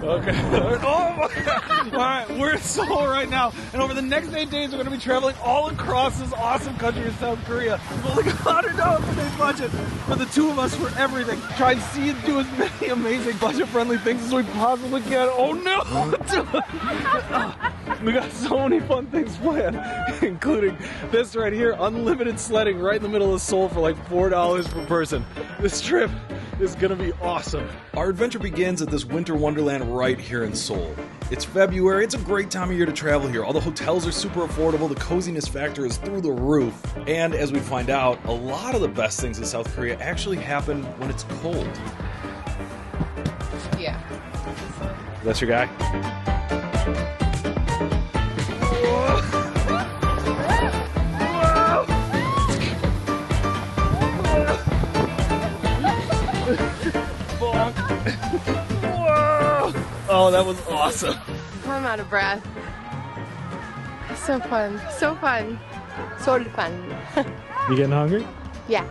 Okay. Oh my God. All right, we're in Seoul right now, and over the next 8 days, we're going to be traveling all across this awesome country in South Korea. We've only got $100 per day budget for the two of us for everything. Try and see and do as many amazing budget-friendly things as we possibly can. Oh no! We got so many fun things planned, including this right here, unlimited sledding right in the middle of Seoul for like $4 per person. This trip is gonna be awesome. Our adventure begins at this winter wonderland right here in Seoul. It's February, it's a great time of year to travel here. All the hotels are super affordable, the coziness factor is through the roof, and as we find out, a lot of the best things in South Korea actually happen when it's cold. Yeah. That's your guy? Whoa! Oh, that was awesome. I'm out of breath. So fun. So fun. So fun. You getting hungry? Yeah.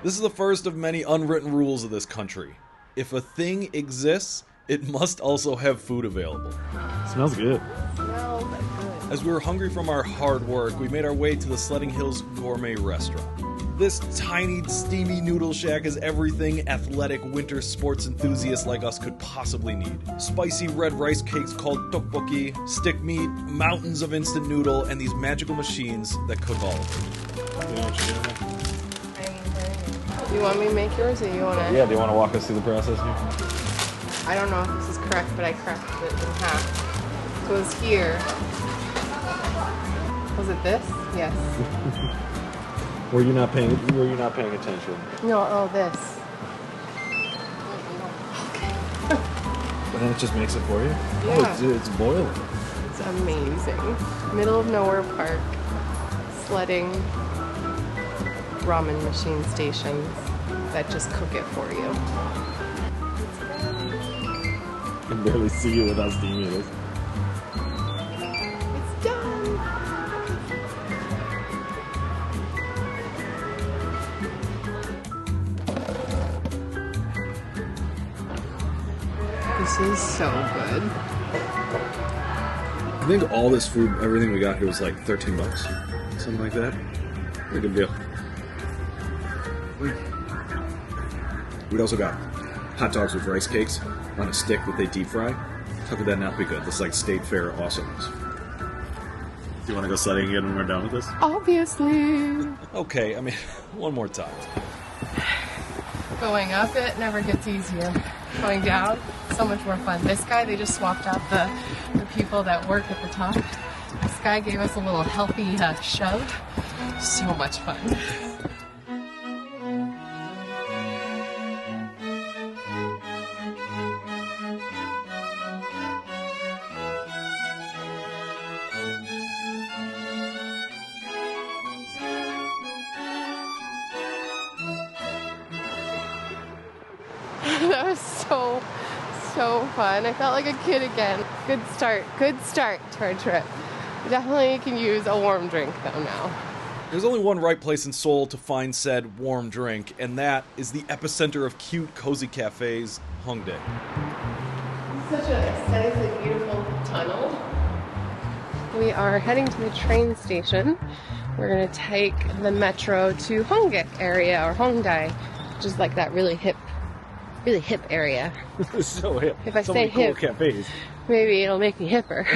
This is the first of many unwritten rules of this country. If a thing exists, it must also have food available. Smells good. Smells good. As we were hungry from our hard work, we made our way to the Sledding Hills Gourmet Restaurant. This tiny, steamy noodle shack is everything athletic winter sports enthusiasts like us could possibly need. Spicy red rice cakes called tteokbokki, stick meat, mountains of instant noodle, and these magical machines that cook all of it. You want me to make yours or you want to? Yeah, do you want to walk us through the process here? I don't know if this is correct, but I cracked it in half. So it was here. Was it this? Yes. Were you not paying attention? No, oh, this. But then it just makes it for you? Yeah. Oh, it's boiling. It's amazing. Middle of nowhere park. Sledding. Ramen machine stations that just cook it for you. I can barely see you with how steamy it is. It's done. This is so good. I think all this food, everything we got here was like 13 bucks. Something like that. Pretty good deal. We also got hot dogs with rice cakes on a stick that they deep fry. How could that not be good? This is like state fair awesomeness. Do you want to go sledding again when we're done with this? Obviously. Okay, I mean, one more time. Going up it never gets easier. Going down, so much more fun. This guy, they just swapped out the people that work at the top. This guy gave us a little healthy shove. So much fun. That was so fun. I felt like a kid again. Good start to our trip. Definitely can use a warm drink though now. There's only one right place in Seoul to find said warm drink, and that is the epicenter of cute, cozy cafes, Hongdae. Such an aesthetically beautiful tunnel. We are heading to the train station. We're gonna take the metro to Hongdae area, or Hongdae, which is like that really hip area. It's so hip. If I so say many cool hip, cafes. maybe it'll make me hipper.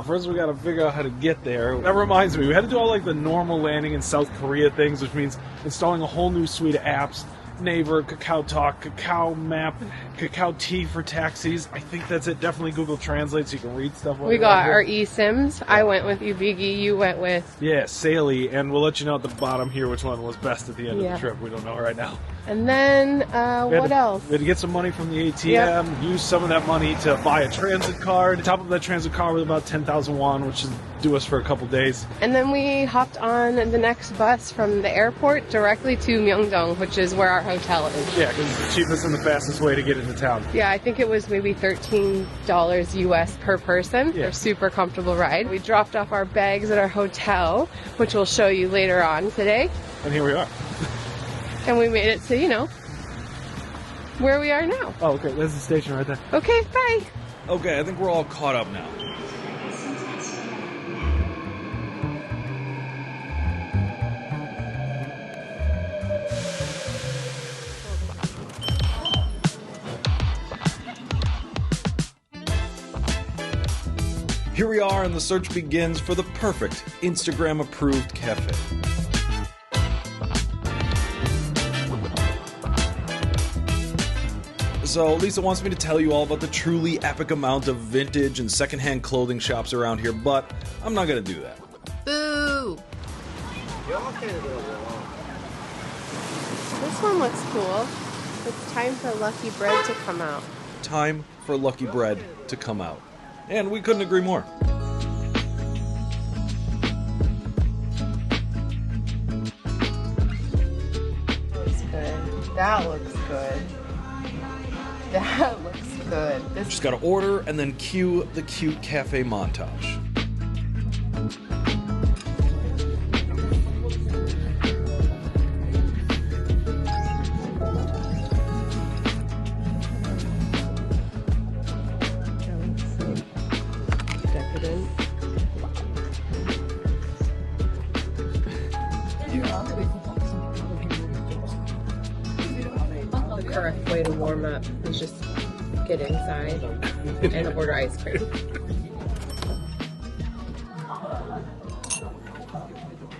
First we gotta figure out how to get there. That reminds me, we had to do all like the normal landing in South Korea things, which means installing a whole new suite of apps. Naver, Kakao Talk, Kakao Map, Kakao T for taxis. I think that's it. Definitely Google Translate so you can read stuff. We got our eSIMs. I went with Ubigi, you went with... Yeah, Saley, and we'll let you know at the bottom here which one was best at the end of the trip. We don't know right now. And then, what else? We had to get some money from the ATM, use some of that money to buy a transit card, top up that transit card with about 10,000 won, which should do us for a couple days. And then we hopped on the next bus from the airport directly to Myeongdong, which is where our hotel is. Yeah, because it's the cheapest and the fastest way to get into town. Yeah, I think it was maybe $13 US per person. Yeah. A super comfortable ride. We dropped off our bags at our hotel, which we'll show you later on today. And here we are. And we made it to, where we are now. Oh, okay. There's the station right there. Okay, bye. Okay, I think we're all caught up now. Here we are, and the search begins for the perfect Instagram-approved cafe. So Lisa wants me to tell you all about the truly epic amount of vintage and secondhand clothing shops around here, but I'm not going to do that. Boo! This one looks cool. It's time for Lucky Bread to come out. Time for Lucky Bread to come out. And we couldn't agree more. Looks good. That looks good. That looks good. Just gotta order and then cue the cute cafe montage. The correct way to warm up is just get inside and order ice cream.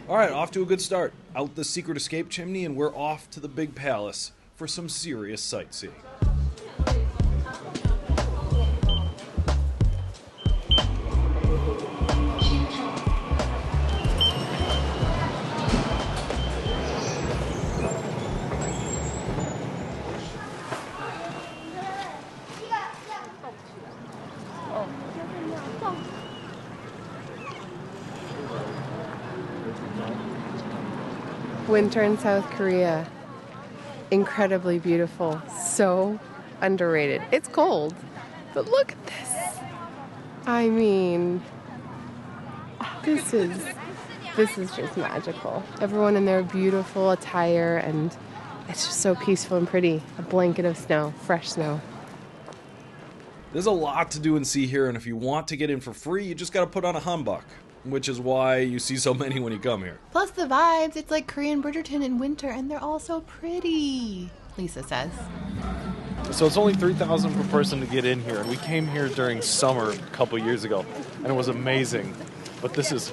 Alright, off to a good start. Out the secret escape chimney, and we're off to the big palace for some serious sightseeing. Winter in South Korea. Incredibly beautiful. So underrated. It's cold, but look at this. I mean, this is just magical. Everyone in their beautiful attire, and it's just so peaceful and pretty. A blanket of snow, fresh snow. There's a lot to do and see here, and if you want to get in for free, you just gotta put on a hanbok, which is why you see so many when you come here. Plus the vibes, it's like Korean Bridgerton in winter, and they're all so pretty, Lisa says. So it's only $3,000 per person to get in here, and we came here during summer a couple years ago, and it was amazing. But this is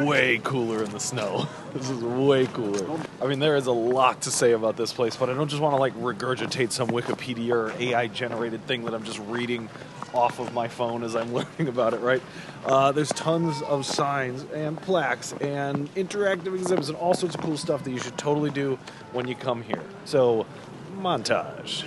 way cooler in the snow. This is way cooler. I mean, there is a lot to say about this place, but I don't just want to like regurgitate some Wikipedia or AI-generated thing that I'm just reading off of my phone as I'm learning about it, right? There's tons of signs and plaques and interactive exhibits and all sorts of cool stuff that you should totally do when you come here. So, montage.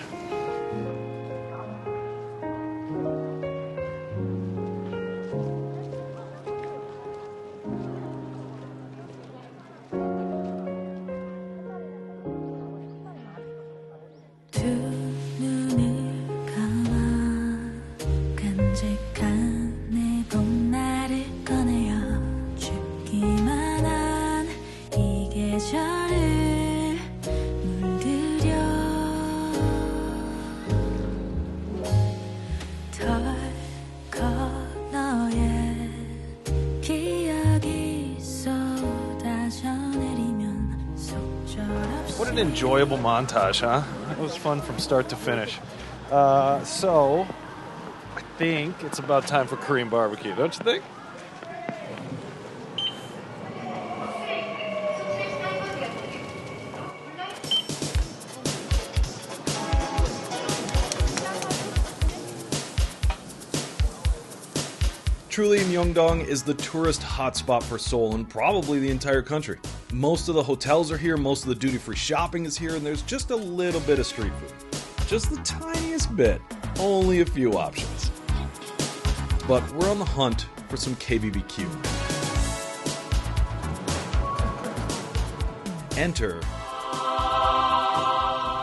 What an enjoyable montage, huh? It was fun from start to finish. So, I think it's about time for Korean barbecue, don't you think? Truly, Myeongdong is the tourist hotspot for Seoul and probably the entire country. Most of the hotels are here, most of the duty-free shopping is here, and there's just a little bit of street food. Just the tiniest bit. Only a few options. But we're on the hunt for some KBBQ. Enter.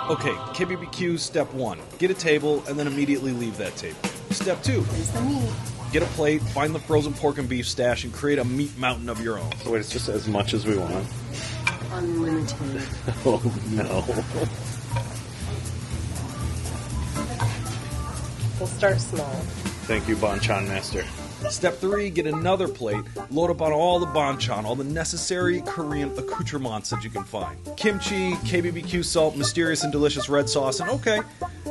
Okay, KBBQ step 1. Get a table and then immediately leave that table. Step 2. Here's the meat. Get a plate, find the frozen pork and beef stash, and create a meat mountain of your own. So wait, it's just as much as we want. Unlimited. Oh no. We'll start small. Thank you, Banchan Master. Step 3, get another plate, load up on all the banchan, all the necessary Korean accoutrements that you can find. Kimchi, KBBQ salt, mysterious and delicious red sauce, and okay,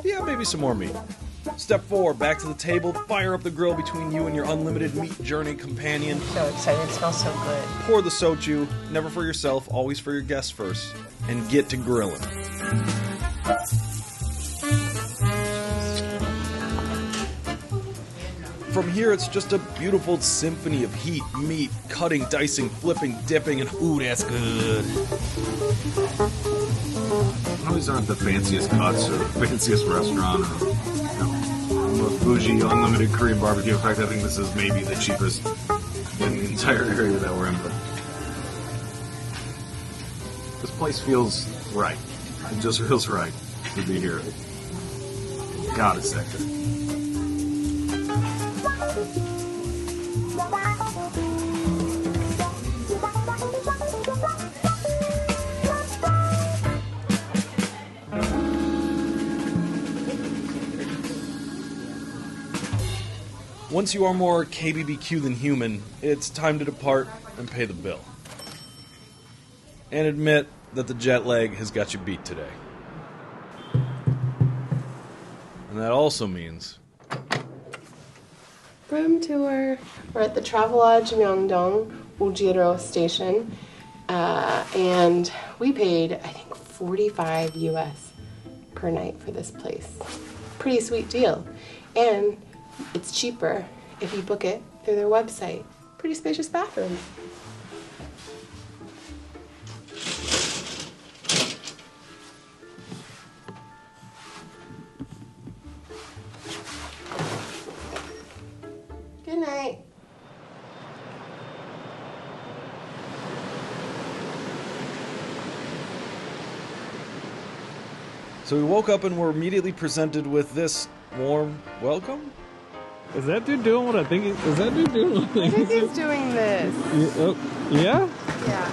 yeah, maybe some more meat. Step 4, back to the table, fire up the grill between you and your unlimited meat journey companion. So excited, it smells so good. Pour the soju, never for yourself, always for your guests first, and get to grilling. From here, it's just a beautiful symphony of heat, meat, cutting, dicing, flipping, dipping, and ooh, that's good. I know these aren't the fanciest cuts or fanciest restaurant or most bougie unlimited Korean barbecue. In fact, I think this is maybe the cheapest in the entire area that we're in. But this place feels right. It just feels right to be here. God, it's that good. Once you are more KBBQ than human, it's time to depart and pay the bill. And admit that the jet lag has got you beat today. And that also means... Room tour. We're at the Travelodge Myeongdong Ujiro station. And we paid, I think, $45 US per night for this place. Pretty sweet deal. And it's cheaper if you book it through their website. Pretty spacious bathrooms. Good night. So we woke up and were immediately presented with this warm welcome. Is that dude doing what I think is that dude doing what I think he's doing this. Yeah? Yeah.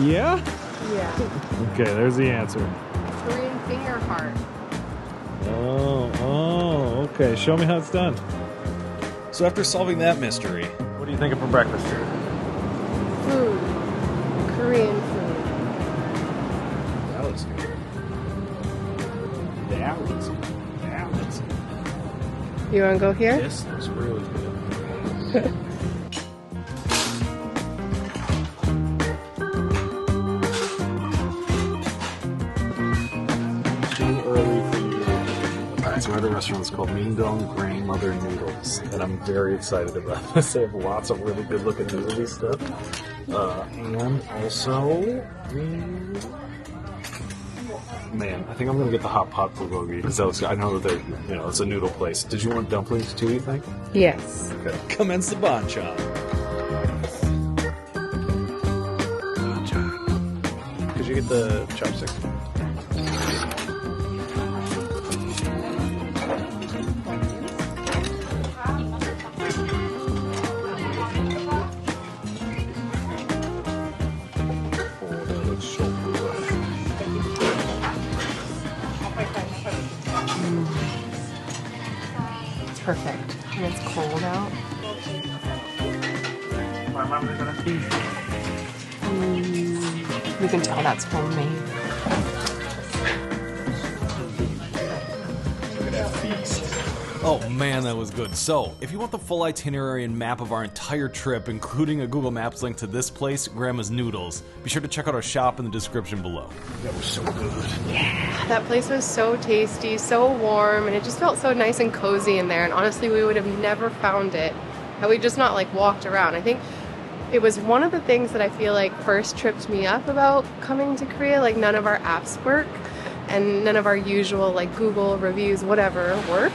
Yeah? Yeah. Okay, there's the answer. Korean finger heart. Oh, okay. Show me how it's done. So after solving that mystery, What are you thinking for breakfast here? Food. Korean food. that looks good. You want to go here? This looks really good. Too early for you. Alright, so we're at a restaurant that's called Myeongdong Grandmother Noodles, and I'm very excited about this. They have lots of really good looking noodly stuff. And also, man, I think I'm gonna get the hot pot bulgogi because I know that it's a noodle place. Did you want dumplings too, you think? Yes. Okay. Commence the banchan. Could you get the chopsticks? It's perfect. And it's cold out. You can tell that's homemade. Oh man, that was good. So, if you want the full itinerary and map of our entire trip, including a Google Maps link to this place, Grandma's Noodles, be sure to check out our shop in the description below. That was so good. Yeah, that place was so tasty, so warm, and it just felt so nice and cozy in there. And honestly, we would have never found it had we just not walked around. I think it was one of the things that I feel like first tripped me up about coming to Korea. None of our apps work, and none of our usual Google reviews, whatever, work.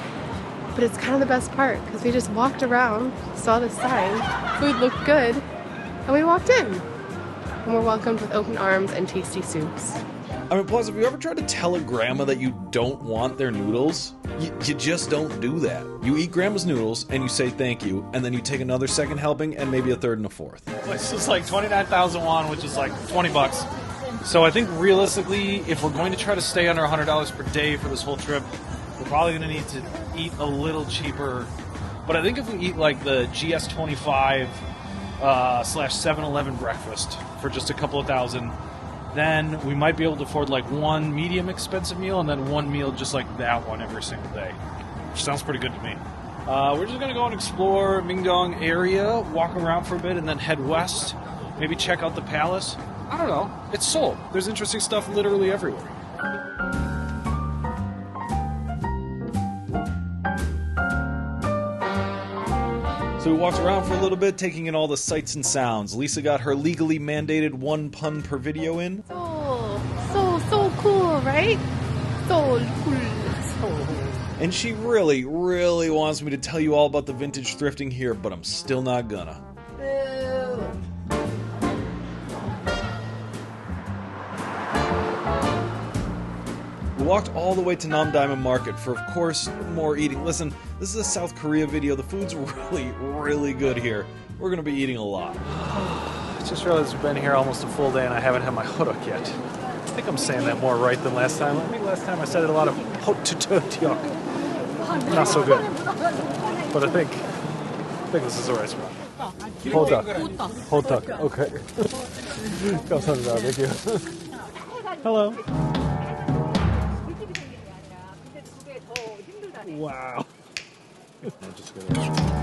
But it's kind of the best part because we just walked around, saw the sign, food looked good, and we walked in. And we're welcomed with open arms and tasty soups. I mean, plus, if you ever tried to tell a grandma that you don't want their noodles, you just don't do that. You eat grandma's noodles and you say thank you, and then you take another second helping and maybe a third and a fourth. This is 29,000 won, which is $20. So I think realistically, if we're going to try to stay under $100 per day for this whole trip, we're probably going to need to eat a little cheaper. But I think if we eat like the GS25 slash 7-Eleven breakfast for just a couple of $1,000, then we might be able to afford like one medium expensive meal and then one meal just like that one every single day. Which sounds pretty good to me. We're just going to go and explore Myeongdong area, walk around for a bit, and then head west. Maybe check out the palace. I don't know. It's Seoul. There's interesting stuff literally everywhere. So we walked around for a little bit, taking in all the sights and sounds. Lisa got her legally mandated 1 pun per video in. So cool, right? So cool. And she really, really wants me to tell you all about the vintage thrifting here, but I'm still not gonna. We walked all the way to Namdaemun Market for, of course, more eating. Listen, this is a South Korea video. The food's really, really good here. We're gonna be eating a lot. I just realized we've been here almost a full day and I haven't had my hodok yet. I think I'm saying that more right than last time. I think last time I said it a lot of hotututiok. Not so good. But I think this is the right spot. Hodok. Okay. 감사합니다. Thank you. Hello. Wow. I'm just gonna...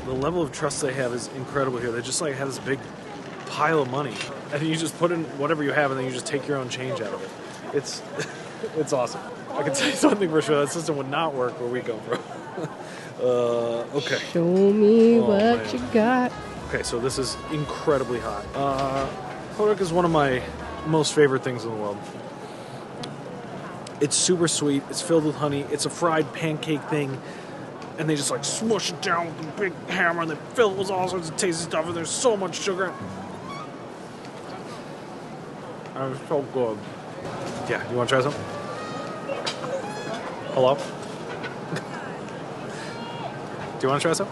The level of trust they have is incredible here. They just like have this big pile of money, and you just put in whatever you have, and then you just take your own change out of it. It's awesome. I can tell you something for sure. That system would not work where we come from. Okay. Show me what you got. Okay, so this is incredibly hot. Hodok is one of my most favorite things in the world. It's super sweet. It's filled with honey. It's a fried pancake thing. And they just like smush it down with a big hammer and they fill it with all sorts of tasty stuff and there's so much sugar. And it's so good. Yeah, you want to try some? Hello? Do you want to try some?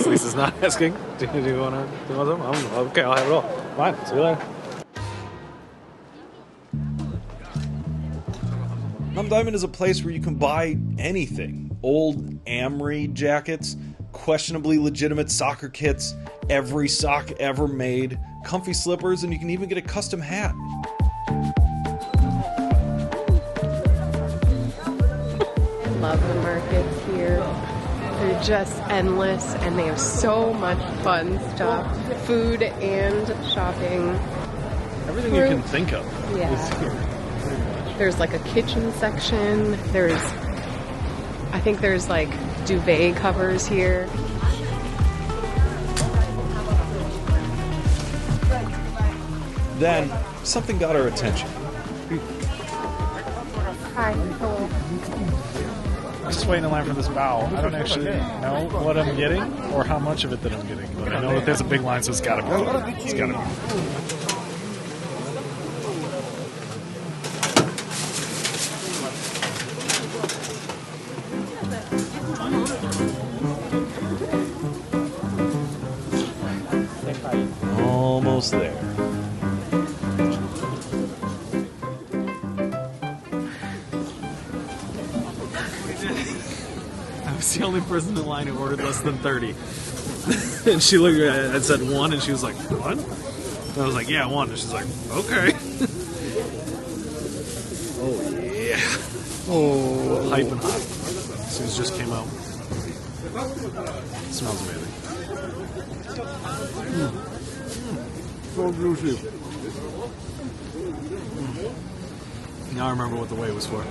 Lisa's not asking. Do you want some? Okay, I'll have it all. Fine, see you later. Namdaemun is a place where you can buy anything. Old Amri jackets, questionably legitimate soccer kits, every sock ever made, comfy slippers, and you can even get a custom hat. I love the markets here. They're just endless and they have so much fun stuff. Food and shopping. Everything you can think of is here. There's like a kitchen section. I think there's like duvet covers here. Then, something got our attention. Hi. Hello. I'm just waiting in line for this bow. I don't actually know what I'm getting or how much of it that I'm getting, but I know that there's a big line, so it's gotta be. It's gotta be. Almost there. I was the only person in line who ordered less than 30. And she looked at it and said 1, and she was like, "What?" And I was like, "Yeah, 1." And she's like, "Okay." Oh, yeah. Oh, hype and hot. As soon as it just came out. It smells amazing. So juicy. Now I remember what the wait was for.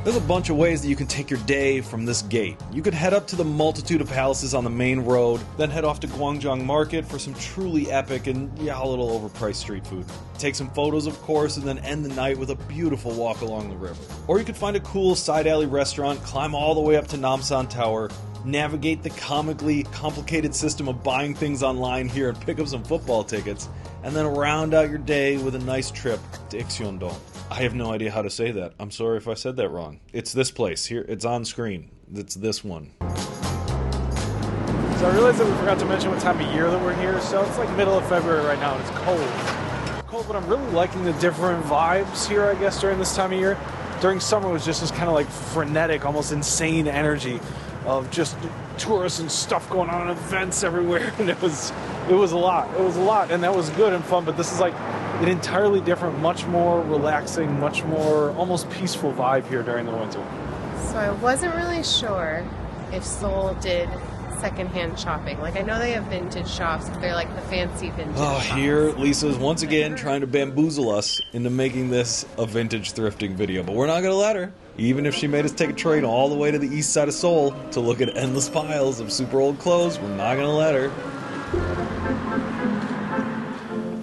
There's a bunch of ways that you can take your day from this gate. You could head up to the multitude of palaces on the main road, then head off to Gwangalli Market for some truly epic and, yeah, a little overpriced street food. Take some photos, of course, and then end the night with a beautiful walk along the river. Or you could find a cool side alley restaurant, climb all the way up to Namsan Tower, navigate the comically complicated system of buying things online here and pick up some football tickets, and then round out your day with a nice trip to Gyeongju. I have no idea how to say that. I'm sorry if I said that wrong. It's this place here. It's on screen. It's this one. So I realized that we forgot to mention what time of year that we're here. So it's like middle of February right now, and it's cold. Cold, but I'm really liking the different vibes here, I guess, during this time of year. During summer, it was just this kind of like frenetic, almost insane energy of just tourists and stuff going on and events everywhere, and it was a lot. It was a lot, and that was good and fun. But this is like an entirely different, much more relaxing, much more almost peaceful vibe here during the winter. So I wasn't really sure if Seoul did secondhand shopping. Like, I know they have vintage shops, but they're like the fancy vintage shops. Here Lisa's once again trying to bamboozle us into making this a vintage thrifting video, but we're not gonna let her. Even if she made us take a train all the way to the east side of Seoul to look at endless piles of super old clothes, we're not gonna let her.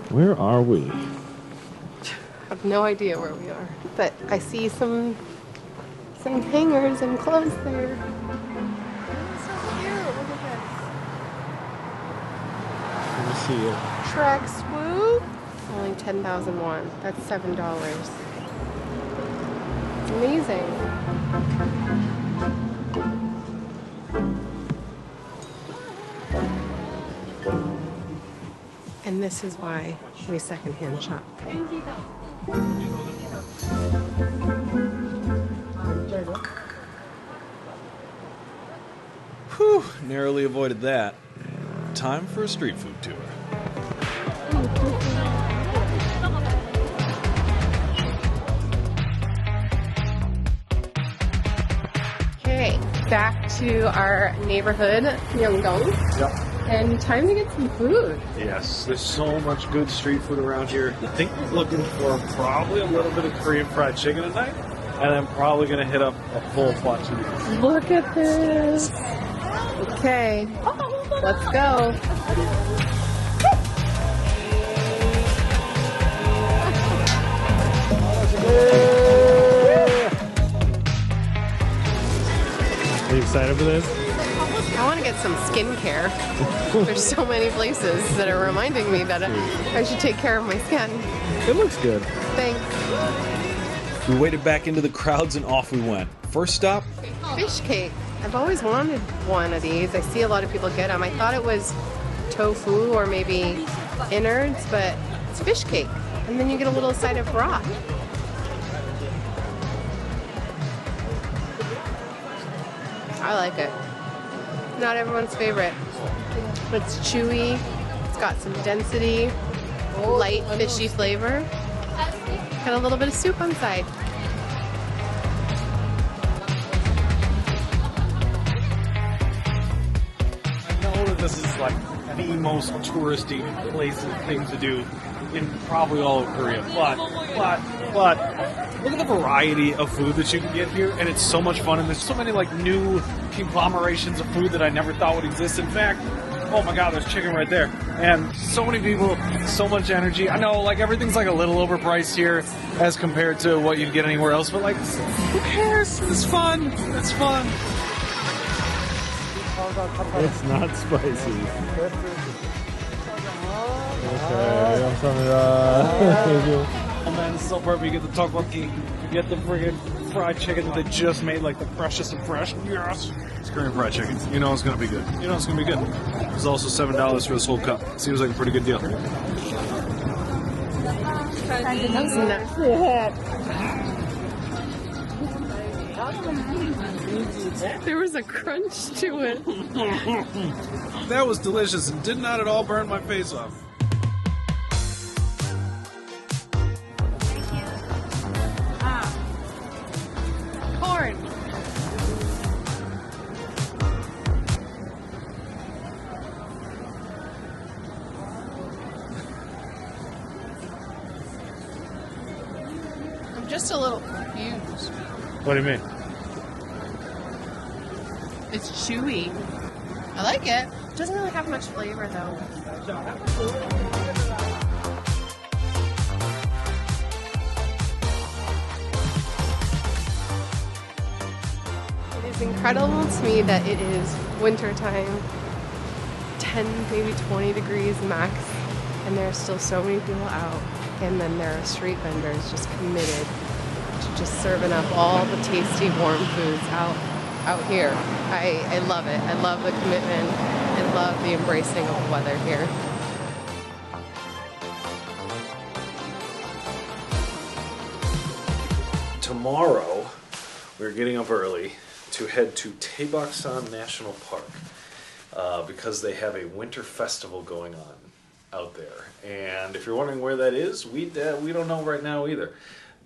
Where are we? I have no idea where we are, but I see some hangers and clothes there. Let me see it. Track swoop, only 10,000 won. That's $7. It's amazing. And this is why we secondhand shop. Whew, narrowly avoided that. Time for a street food tour. Okay, back to our neighborhood, Myeongdong. Yep. And time to get some food. Yes, there's so much good street food around here. I think we're looking for probably a little bit of Korean fried chicken tonight, and I'm probably going to hit up a full clutch. Look at this. Okay, let's go. Are you excited for this? I want to get some skincare. There's so many places that are reminding me that I should take care of my skin. It looks good. Thanks. We waded back into the crowds and off we went. First stop? Fish cake. I've always wanted one of these. I see a lot of people get them. I thought it was tofu or maybe innards, but it's fish cake. And then you get a little side of broth. I like it. Not everyone's favorite, but it's chewy. It's got some density, light fishy flavor. Got a little bit of soup on the side. I know that this is like the most touristy place and thing to do in probably all of Korea, but look at the variety of food that you can get here, and it's so much fun, and there's so many like new conglomerations of food that I never thought would exist. In fact, oh my god, there's chicken right there, and so many people, so much energy. I know like everything's like a little overpriced here as compared to what you'd get anywhere else, but like who cares? It's fun. It's fun. It's not spicy. Okay, Oh man, this is so perfect. You get to talk about you get the friggin' fried chicken that they just made, like the freshest of fresh. Yes! It's Korean fried chicken. You know it's gonna be good. You know it's gonna be good. It's also $7 for this whole cup. Seems like a pretty good deal. There was a crunch to it. That was delicious and did not at all burn my face off. Corn. I'm just a little confused. What do you mean? It's chewy. I like it. It doesn't really have much flavor though. It is incredible to me that it is winter time, 10, maybe 20 degrees max, And there are still so many people out. And then there are street vendors just committed to just serving up all the tasty warm foods out here. I love it. I love the commitment. I love the embracing of the weather here. Tomorrow, we're getting up early to head to Taebaek National Park because they have a winter festival going on out there. And if you're wondering where that is, we don't know right now either.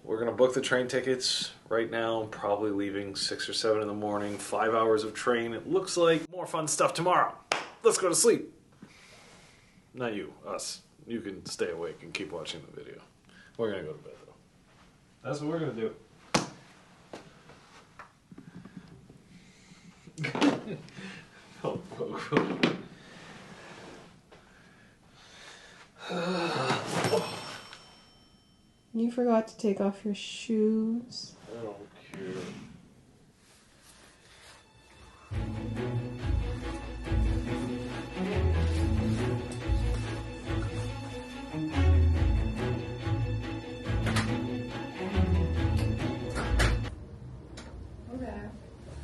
We're going to book the train tickets right now, probably leaving 6 or 7 in the morning, 5 hours of train. It looks like more fun stuff tomorrow. Let's go to sleep. Not you, us. You can stay awake and keep watching the video. We're going to go to bed, though. That's what we're going to do. Oh. You forgot to take off your shoes. I don't care.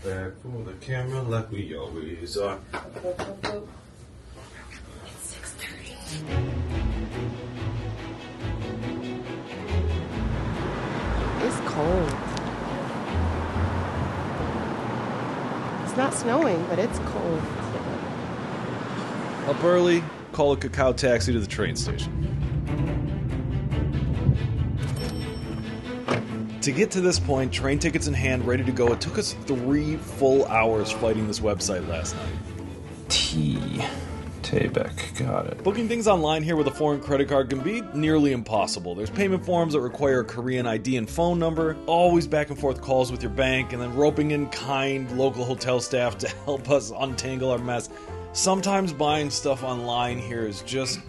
Back for the camera like we always are. It's 6:30. It's cold. It's not snowing, but it's cold. Up early, call a Kakao taxi to the train station. To get to this point, train tickets in hand, ready to go, it took us 3 full hours fighting this website last night. Taebaek, got it. Booking things online here with a foreign credit card can be nearly impossible. There's payment forms that require a Korean ID and phone number, always back and forth calls with your bank, and then roping in kind local hotel staff to help us untangle our mess. Sometimes buying stuff online here is just...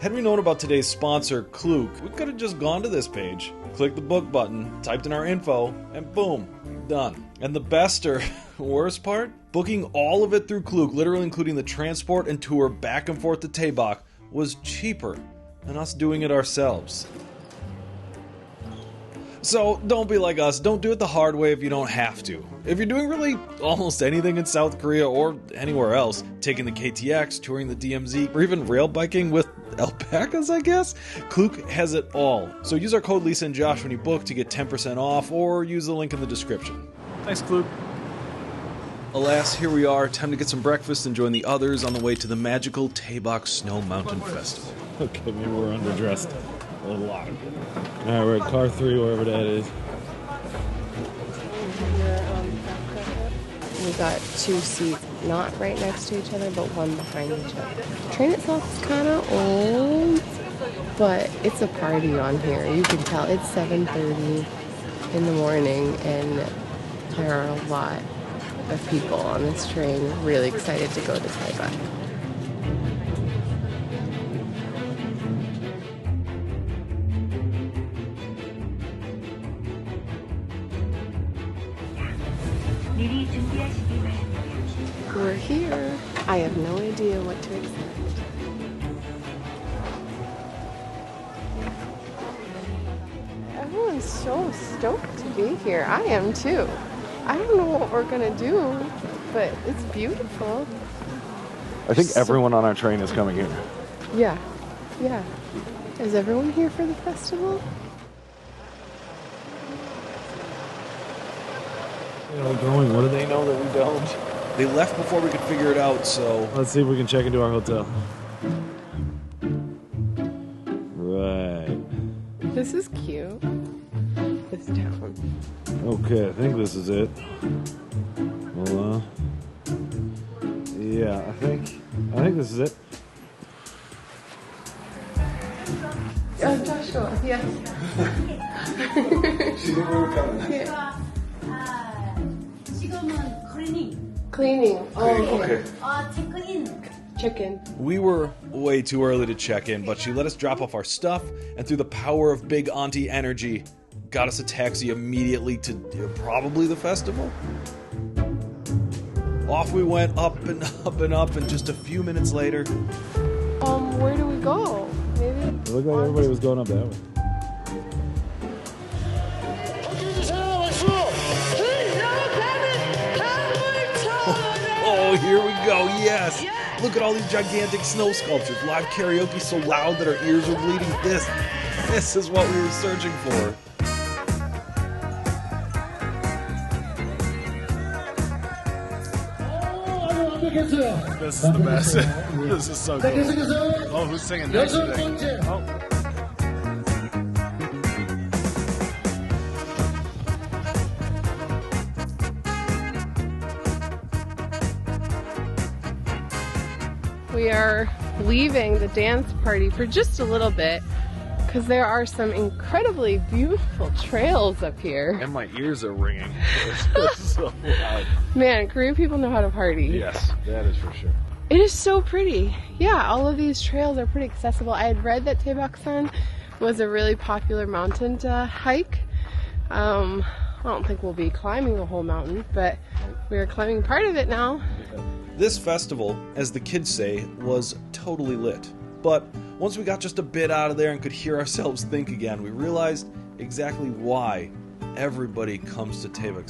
Had we known about today's sponsor, Klook, we could have just gone to this page, clicked the book button, typed in our info, and boom, done. And the best or worst part? Booking all of it through Klook, literally including the transport and tour back and forth to Taebaek, was cheaper than us doing it ourselves. So, don't be like us, don't do it the hard way if you don't have to. If you're doing really almost anything in South Korea or anywhere else, taking the KTX, touring the DMZ, or even rail biking with alpacas, I guess, Klook has it all. So use our code Lisa and Josh when you book to get 10% off, or use the link in the description. Thanks, Klook. Alas, here we are, time to get some breakfast and join the others on the way to the magical Taebaek Snow Mountain Festival. Okay, maybe we're underdressed. A lot of it. Alright, we're at car 3, wherever that is. We got 2 seats, not right next to each other, but one behind each other. The train itself is kind of old, but it's a party on here. You can tell it's 7:30 in the morning, and there are a lot of people on this train really excited to go to Taebaek. We're here. I have no idea what to expect. Everyone's so stoked to be here. I am too. I don't know what we're gonna do, but it's beautiful. I think everyone on our train is coming here. Yeah. Is everyone here for the festival? Where are we going? What do they know that we don't? They left before we could figure it out, so... Let's see if we can check into our hotel. Right. This is cute. This town. Okay, I think this is it. Hold on. Yeah, I think this is it. Joshua, yes. She knew we were coming. Yeah. 지금은 cleaning. Cleaning. Oh, okay. check-in. Chicken. We were way too early to check in, but she let us drop off our stuff, and through the power of big auntie energy, got us a taxi immediately to probably the festival. Off we went, up and up and up, and just a few minutes later, go. Maybe. It looked like everybody was going up that way. Oh, here we go, yes! Look at all these gigantic snow sculptures. Live karaoke so loud that our ears were bleeding. This is what we were searching for. This is the best. This is so cool. Oh, who's singing next today? Oh. We are leaving the dance party for just a little bit because there are some incredibly beautiful trails up here. And my ears are ringing. It's so loud. Man, Korean people know how to party. Yes, that is for sure. It is so pretty. Yeah, all of these trails are pretty accessible. I had read that Taebaek was a really popular mountain to hike. I don't think we'll be climbing the whole mountain, but we're climbing part of it now. This festival, as the kids say, was totally lit. But once we got just a bit out of there and could hear ourselves think again, we realized exactly why everybody comes to Taebaek.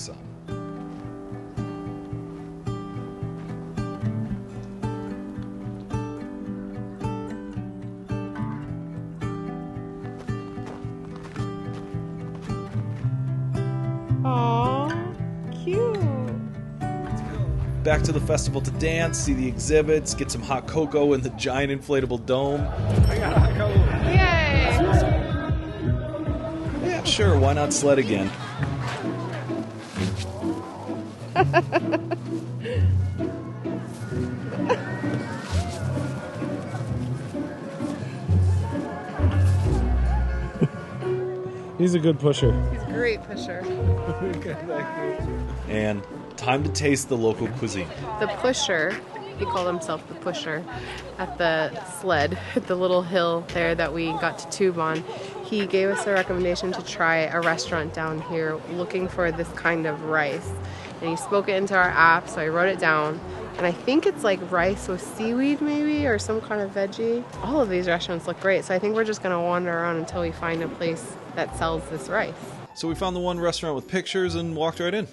Aww, cute. Back to the festival to dance, see the exhibits, get some hot cocoa in the giant inflatable dome. Yay! Yeah, sure, why not sled again? He's a good pusher. He's a great pusher. And time to taste the local cuisine. The pusher, he called himself the pusher, at the sled, at the little hill there that we got to tube on. He gave us a recommendation to try a restaurant down here looking for this kind of rice. And he spoke it into our app, so I wrote it down. And I think it's like rice with seaweed maybe, or some kind of veggie. All of these restaurants look great, so I think we're just gonna wander around until we find a place that sells this rice. So we found the one restaurant with pictures and walked right in.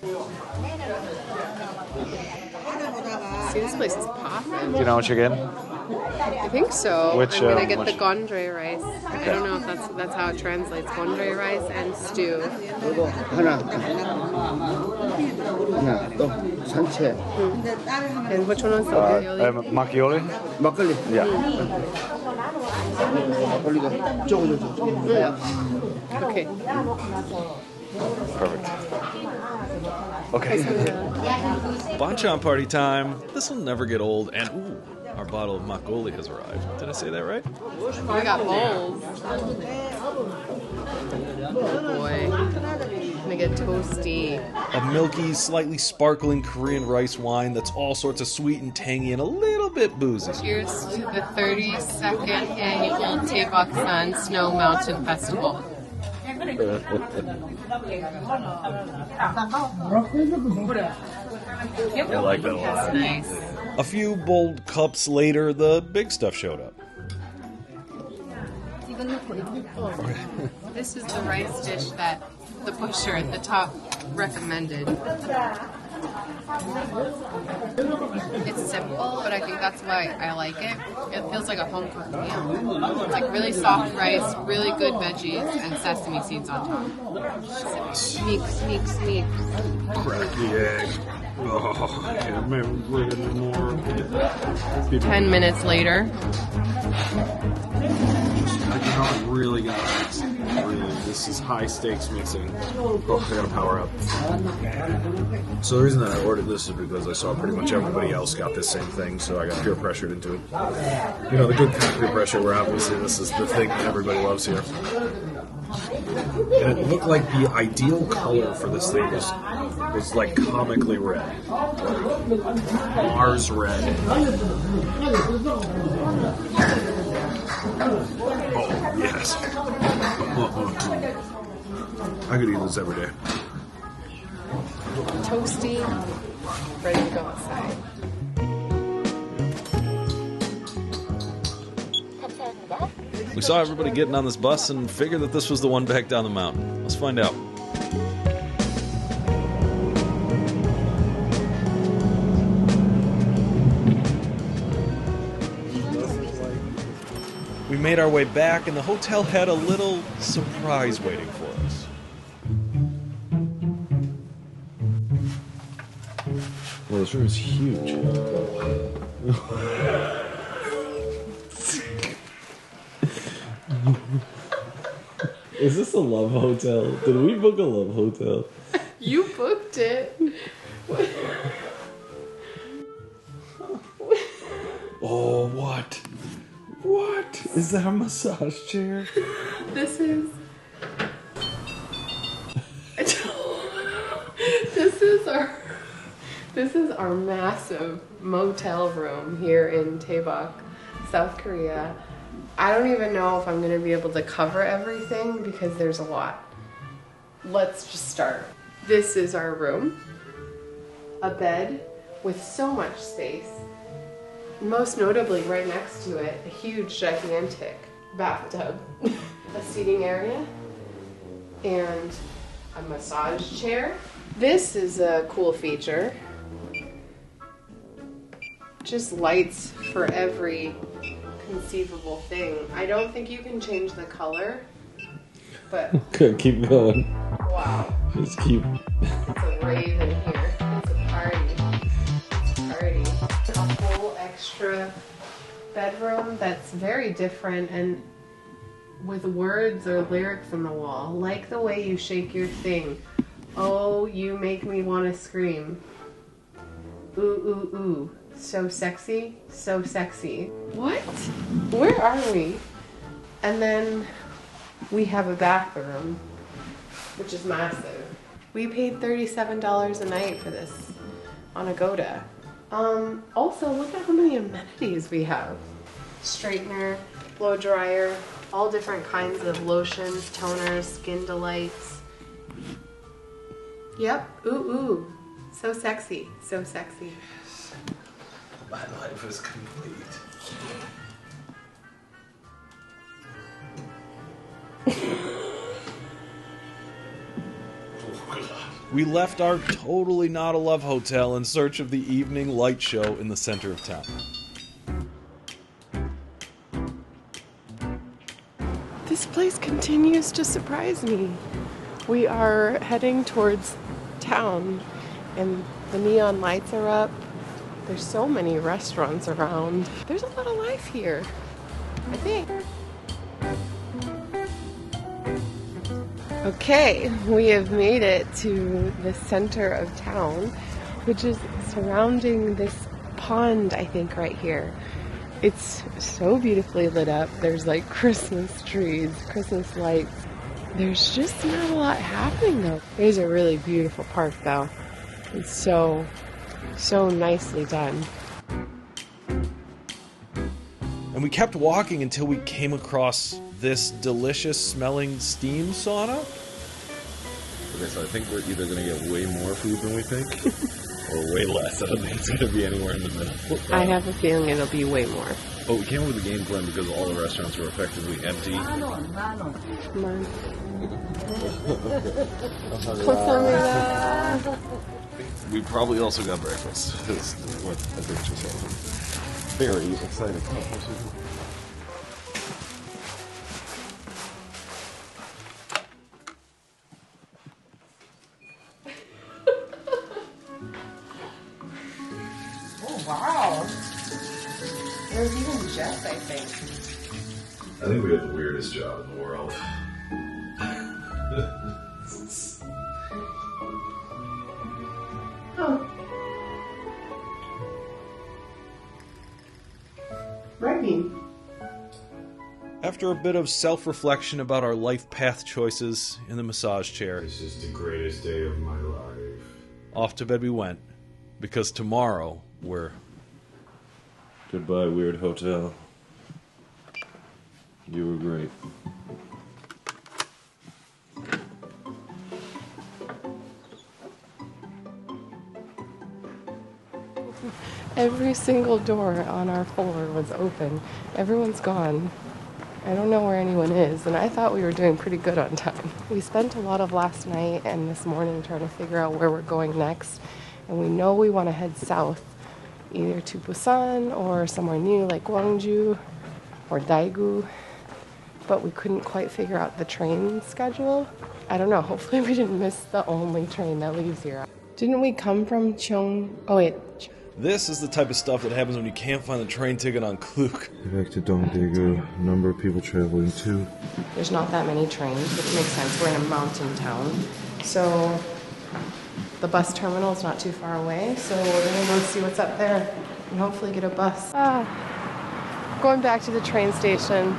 See, this place is popping. Do you know what you're getting? I think so. Which, I'm gonna get which- the Gwangalli rice. I don't know if that's how it translates. Gwangalli rice and stew. 이거 하나 또 산채 And which one was the ravioli? Macchioli? 막걸리 Yeah. 막걸리가 쪼그려 Okay. Perfect. Okay. Banchan party time. This will never get old. And ooh, our bottle of makgeolli has arrived. Did I say that right? We got bowls. Oh boy. Gonna get toasty. A milky, slightly sparkling Korean rice wine that's all sorts of sweet and tangy and a little bit boozy. Cheers to the 32nd annual Taebaek Snow Mountain Festival. I like that a lot. That's nice. A few bold cups later, the big stuff showed up. This is the rice dish that the pusher at the top recommended. It's simple, but I think that's why I like it. It feels like a home cooked meal. It's like really soft rice, really good veggies, and sesame seeds on top. Sneak, sneak, sneak. Crack the egg. Oh, I can't remember it anymore. 10 minutes later. I really got it. Really, this is high stakes mixing. Oh, I gotta power up. So the reason that I ordered this is because I saw pretty much everybody else got this same thing, so I got peer pressured into it. You know, the good kind of peer pressure where obviously this is the thing that everybody loves here. And it looked like the ideal color for this thing was like comically red. Mars red. Oh, yes. I could eat this every day. Toasty, ready to go outside. We saw everybody getting on this bus and figured that this was the one back down the mountain. Let's find out. We made our way back, and the hotel had a little surprise waiting for us. Well, this room is huge. Is this a love hotel? Did we book a love hotel? You booked it. Oh, what? What? Is that a massage chair? This is This is our massive motel room here in Taebaek, South Korea. I don't even know if I'm going to be able to cover everything because there's a lot. Let's just start. This is our room. A bed with so much space. Most notably, right next to it, a huge, gigantic bathtub, a seating area, and a massage chair. This is a cool feature. Just lights for every conceivable thing. I don't think you can change the color, but Okay, keep going. wow. Just keep. It's a rave in here. It's a party. It's a party. A whole extra bedroom that's very different and with words or lyrics on the wall. Like the way you shake your thing. Oh, you make me want to scream. Ooh, ooh, ooh. So sexy, so sexy. What? Where are we? And then we have a bathroom, which is massive. We paid $37 a night for this on Agoda. Also, look at how many amenities we have. Straightener, blow dryer, all different kinds of lotions, toners, skin delights. Yep, ooh, ooh. So sexy, so sexy. My life is complete. We left our totally not a love hotel in search of the evening light show in the center of town. This place continues to surprise me. We are heading towards town and the neon lights are up. There's so many restaurants around. There's a lot of life here, I think. Okay, we have made it to the center of town, which is surrounding this pond, I think, right here. It's so beautifully lit up. There's like Christmas trees, Christmas lights. There's just not a lot happening though. It is a really beautiful park though. It's so nicely done. And we kept walking until we came across this delicious smelling steam sauna. Okay, so I think we're either going to get way more food than we think, or way less. I don't think it's going to be anywhere in the middle. I have a feeling it'll be way more. But we came up with a game plan because all the restaurants were effectively empty. Come on. 감사합니다. We probably also got breakfast. Is what I think she said. Very excited. Oh wow! There's even Jess, I think. I think we have the weirdest job in the world. Oh. Writing. After a bit of self-reflection about our life path choices in the massage chair, This is the greatest day of my life. off to bed we went, because tomorrow we're... Goodbye, weird hotel. You were great. Every single door on our floor was open. Everyone's gone. I don't know where anyone is, and I thought we were doing pretty good on time. We spent a lot of last night and this morning trying to figure out where we're going next, and we know we want to head south, either to Busan or somewhere new like Gyeongju or Daegu, but we couldn't quite figure out the train schedule. I don't know, hopefully we didn't miss the only train that leaves here. Didn't we come from Oh wait. This is the type of stuff that happens when you can't find the train ticket on Klook. Back to Dongdaegu, number of people traveling too. There's not that many trains, which makes sense. We're in a mountain town. So the bus terminal is not too far away. So we're gonna go see what's up there and hopefully get a bus. Going back to the train station,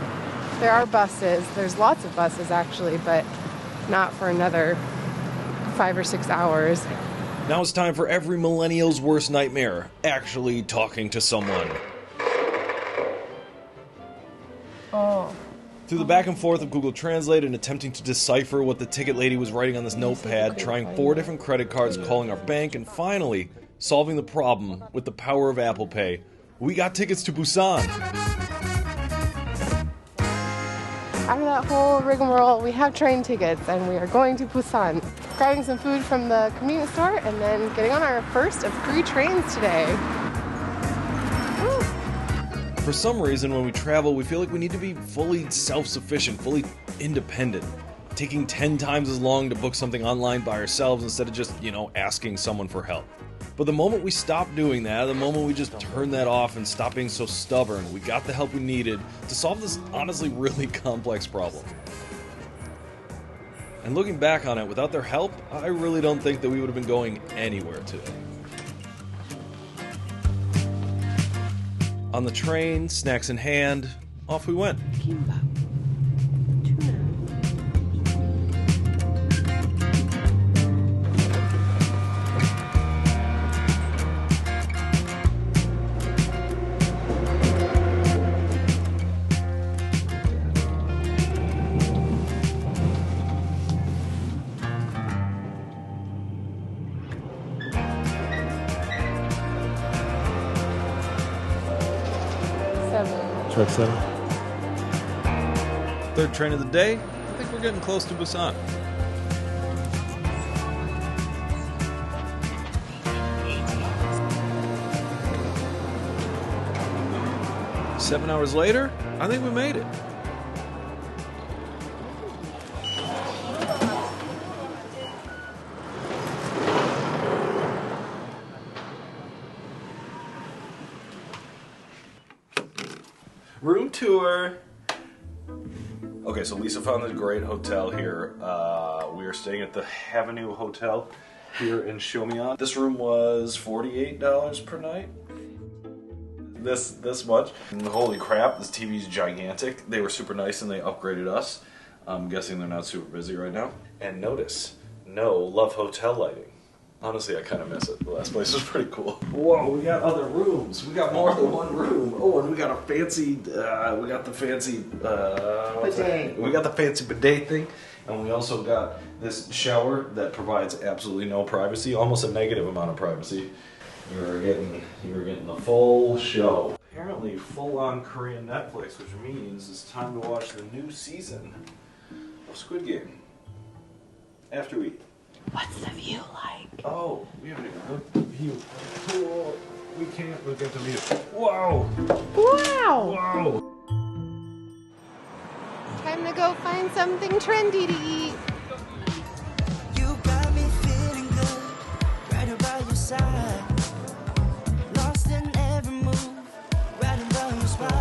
there are buses. There's lots of buses actually, but not for another 5 or 6 hours. Now it's time for every millennial's worst nightmare, actually talking to someone. Through the back and forth of Google Translate and attempting to decipher what the ticket lady was writing on this notepad, trying 4 different credit cards, calling our bank, and finally solving the problem with the power of Apple Pay, we got tickets to Busan. After that whole rigmarole, we have train tickets and we are going to Busan. Grabbing some food from the convenience store and then getting on our first of 3 trains today. Woo. For some reason, when we travel, we feel like we need to be fully self-sufficient, fully independent. Taking 10 times as long to book something online by ourselves instead of just, asking someone for help. But the moment we stopped doing that, the moment we just turned that off and stopped being so stubborn, we got the help we needed to solve this honestly really complex problem. And looking back on it, without their help, I really don't think that we would have been going anywhere today. On the train, snacks in hand, off we went. Kimbap. 7. Track 7. Third train of the day. I think we're getting close to Busan. Seven hours later, I think we made it. Room tour. Okay, so Lisa found this great hotel here. We are staying at the Avenue Hotel here in Shomian. This room was $48 per night. This much. And holy crap, this TV is gigantic. They were super nice and they upgraded us. I'm guessing they're not super busy right now. And notice, no Love Hotel lighting. Honestly, I kind of miss it. The last place was pretty cool. Whoa, we got other rooms. We got more than one room. Oh, and we got a fancy, bidet. We got the fancy bidet thing. And we also got this shower that provides absolutely no privacy, almost a negative amount of privacy. You were getting the full show. Apparently full-on Korean Netflix, which means it's time to watch the new season of Squid Game. After we eat. What's the view like? Oh, we haven't even looked at the view. Cool. We can't look at the view. Whoa! Wow! Whoa! Time to go find something trendy to eat. You got me feeling good, right about your side. Lost in every move, right about your spine.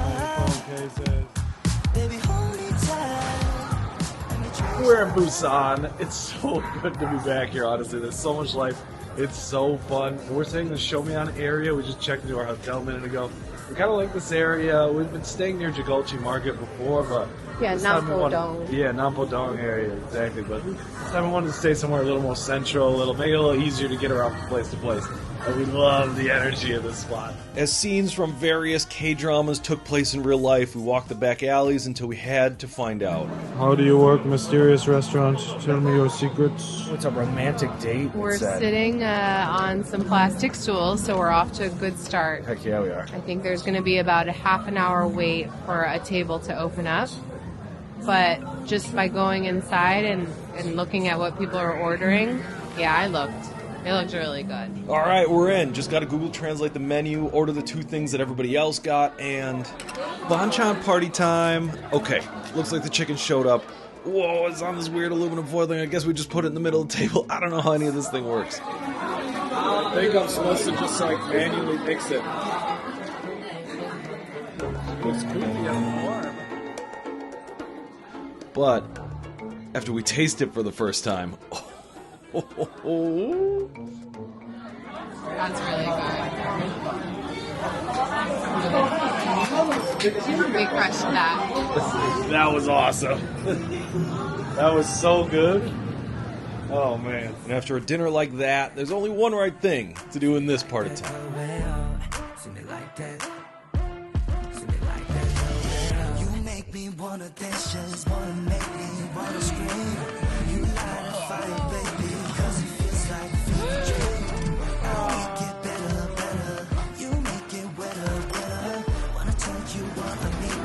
Baby, hold me tight. We're in Busan. It's so good to be back here, honestly. There's so much life. It's so fun. We're staying in the Shomian area. We just checked into our hotel a minute ago. We kind of like this area. We've been staying near Gyeongju Market before, but yeah, Namdaemun. Yeah, Namdaemun area, exactly. But this time we wanted to stay somewhere a little more central, make it a little easier to get around from place to place. And we love the energy of this spot. As scenes from various K-dramas took place in real life, we walked the back alleys until we had to find out. How do you work mysterious restaurants? Tell me your secrets. It's a romantic date. We're sitting on some plastic stools, so we're off to a good start. Heck yeah, we are. I think there's going to be about a half an hour wait for a table to open up. but just by going inside and looking at what people are ordering, yeah, it looked really good. All right, we're in. Just got to Google Translate the menu, order the 2 things that everybody else got, and banchan party time. Okay, looks like the chicken showed up. Whoa, it's on this weird aluminum foil thing. I guess we just put it in the middle of the table. I don't know how any of this thing works. I think I'm supposed to just like manually mix it. It's creepy and warm. But after we taste it for the first time, That's really good. We crushed that. that was awesome. That was so good. Oh man. And after a dinner like that, there's only one right thing to do in this part of town. You make me wanna dance, just wanna make me wanna scream. You light a fire, baby, 'cause it feels like fever. Make it better, better. You make it wetter, wetter. Wanna tell you what I mean,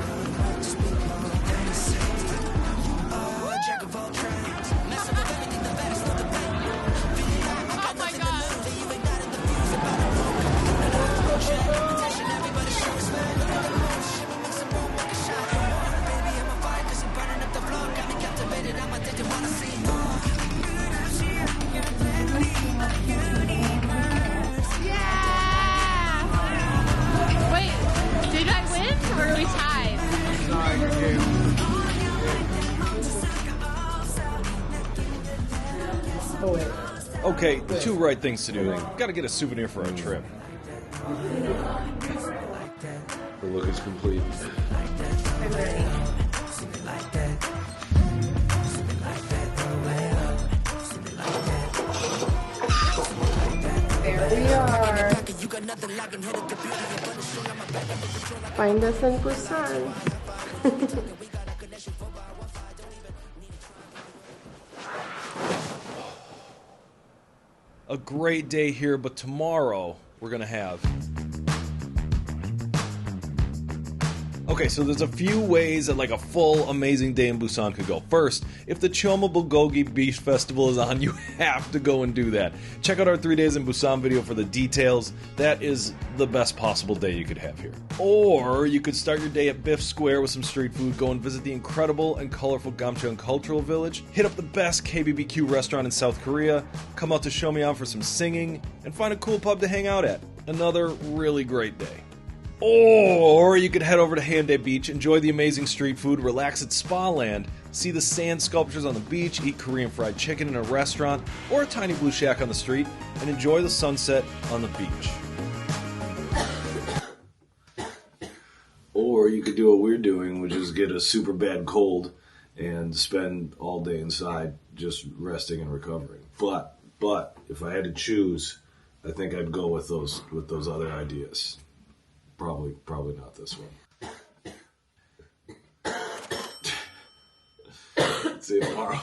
just be more than a sister. Oh, a jack of all trades. Mess up with everything, the best of the best. Feeling like I got nothing to lose, and you ain't got it, the views about it. Attention, everybody show respect. Look at the moon, shimmy, make some room, make a shot. Baby, I'm on fire, 'cause you're burning up the floor. Got me captivated, I'm addicted, wanna see more. Yeah! Wait, did I win or are we tied? Okay, 2 right things to do. Gotta get a souvenir for our trip. The look is complete. There we are. Find us in Busan. A great day here, but tomorrow we're gonna have... Okay, so there's a few ways that like a full amazing day in Busan could go. First, if the Choma Bulgogi Beach Festival is on, you have to go and do that. Check out our 3 days in Busan video for the details. That is the best possible day you could have here. Or you could start your day at Biff Square with some street food, go and visit the incredible and colorful Gamcheon Cultural Village, hit up the best KBBQ restaurant in South Korea, come out to Shomyeon for some singing, and find a cool pub to hang out at. Another really great day. Or you could head over to Hongdae Beach, enjoy the amazing street food, relax at Spa Land, see the sand sculptures on the beach, eat Korean fried chicken in a restaurant, or a tiny blue shack on the street, and enjoy the sunset on the beach. Or you could do what we're doing, which is get a super bad cold and spend all day inside just resting and recovering. But if I had to choose, I think I'd go with those other ideas. Probably not this one. See you tomorrow.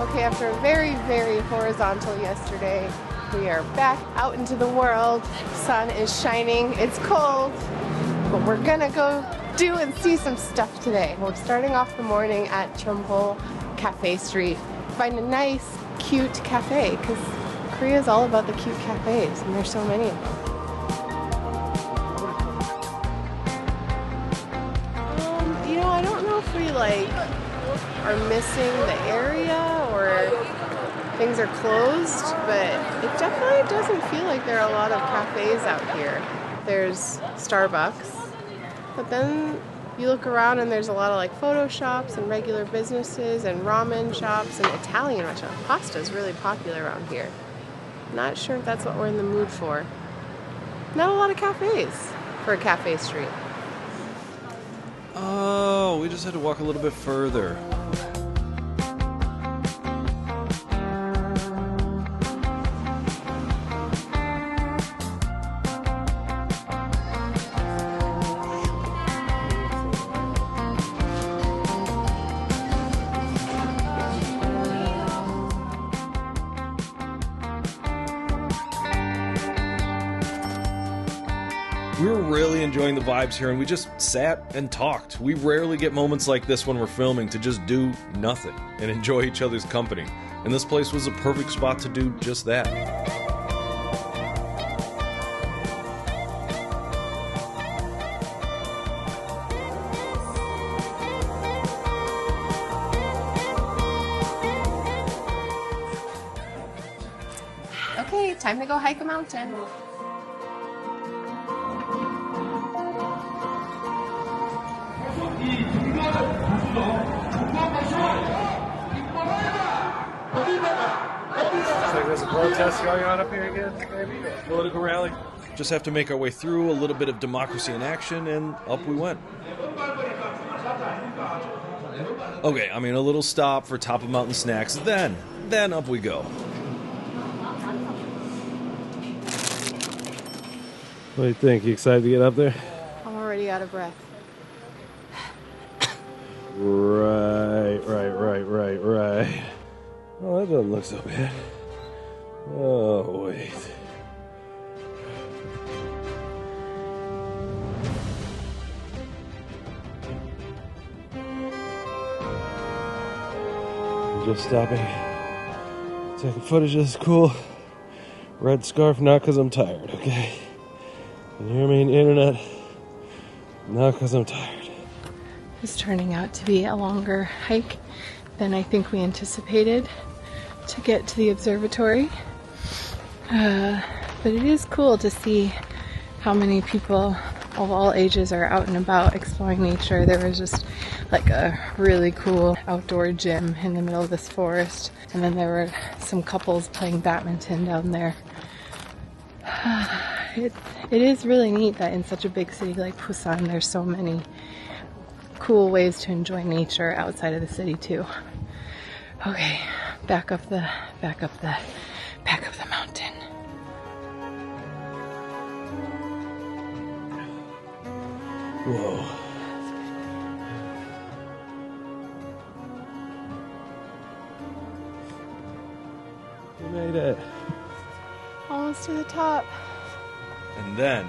Okay, after a very, very horizontal yesterday, we are back out into the world. Sun is shining, it's cold, but we're gonna go do and see some stuff today. We're starting off the morning at Cheonpo Cafe Street. Find a nice, cute cafe, because Korea is all about the cute cafes, and there's so many of them. I don't know if we are missing the area or things are closed, but it definitely doesn't feel like there are a lot of cafes out here. There's Starbucks, but then you look around and there's a lot of photo shops and regular businesses and ramen shops and Italian restaurants. Pasta is really popular around here. Not sure if that's what we're in the mood for. Not a lot of cafes for a cafe street. Oh, we just had to walk a little bit further. We were really enjoying the vibes here, and we just sat and talked. We rarely get moments like this when we're filming to just do nothing and enjoy each other's company. And this place was a perfect spot to do just that. Okay, time to go hike a mountain. There's a protest going on up here again, maybe? A political rally? Just have to make our way through a little bit of democracy in action, and up we went. Okay, I mean, a little stop for top of mountain snacks, then up we go. What do you think? You excited to get up there? I'm already out of breath. Right. Oh, that doesn't look so bad. Oh, wait. I'm just stopping. Taking footage of this cool red scarf, not because I'm tired, okay? You hear me on the internet? Not because I'm tired. It's turning out to be a longer hike than I think we anticipated to get to the observatory. But it is cool to see how many people of all ages are out and about exploring nature. There was just like a really cool outdoor gym in the middle of this forest, and then there were some couples playing badminton down there. It is really neat that in such a big city like Busan there's so many cool ways to enjoy nature outside of the city too. Okay, back up the mountain. Whoa. We made it. Almost to the top. And then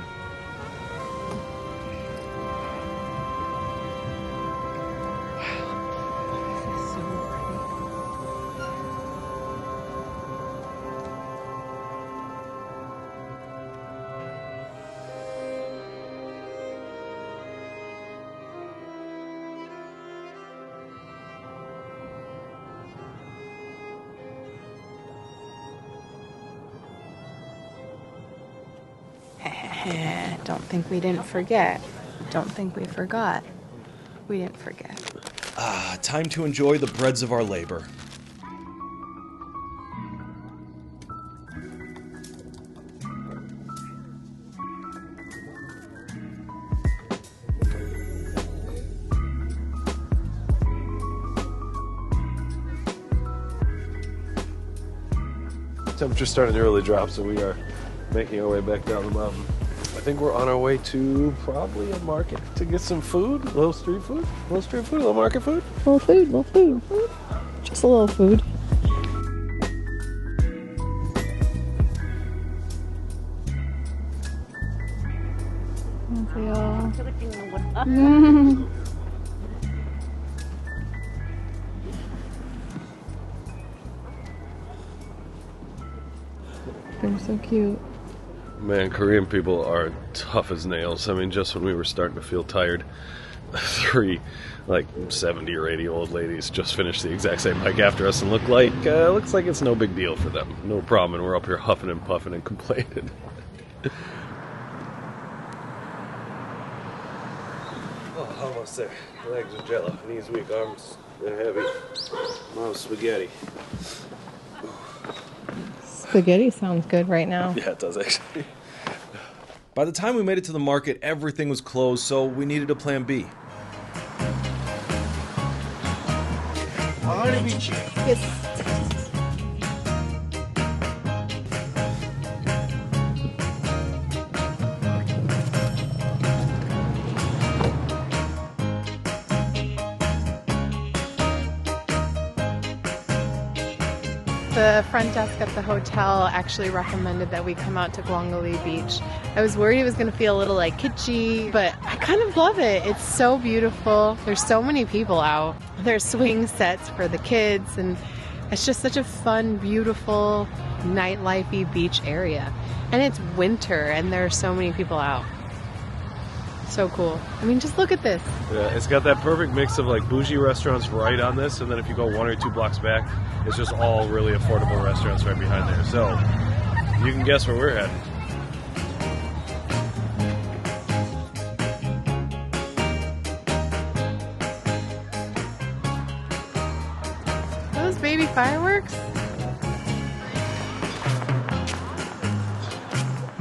Don't think we didn't forget. Don't think we forgot. We didn't forget. time to enjoy the breads of our labor. Temperature's starting to really drop, so we are making our way back down the mountain. I think we're on our way to probably a market to get some food, a little street food, a little market food. Little food. Just a little food. They're so cute. Man, Korean people are tough as nails. I mean, just when we were starting to feel tired, 3 like 70 or 80 old ladies just finished the exact same hike after us and looks like it's no big deal for them. No problem, and we're up here huffing and puffing and complaining. Oh, almost there. Legs are jello, knees weak, arms they're heavy. Mom's spaghetti. Spaghetti sounds good right now. Yeah, it does actually. By the time we made it to the market, everything was closed, so we needed a plan B. The front desk at the hotel actually recommended that we come out to Gwangalli Beach. I was worried it was going to feel a little like kitschy, but I kind of love it. It's so beautiful. There's so many people out. There's swing sets for the kids, and it's just such a fun, beautiful, nightlife-y beach area. And it's winter, and there are so many people out. So cool. I mean, just look at this. Yeah, it's got that perfect mix of like bougie restaurants right on this, and then if you go 1 or 2 blocks back, it's just all really affordable restaurants right behind there. So you can guess where we're headed. Those baby fireworks?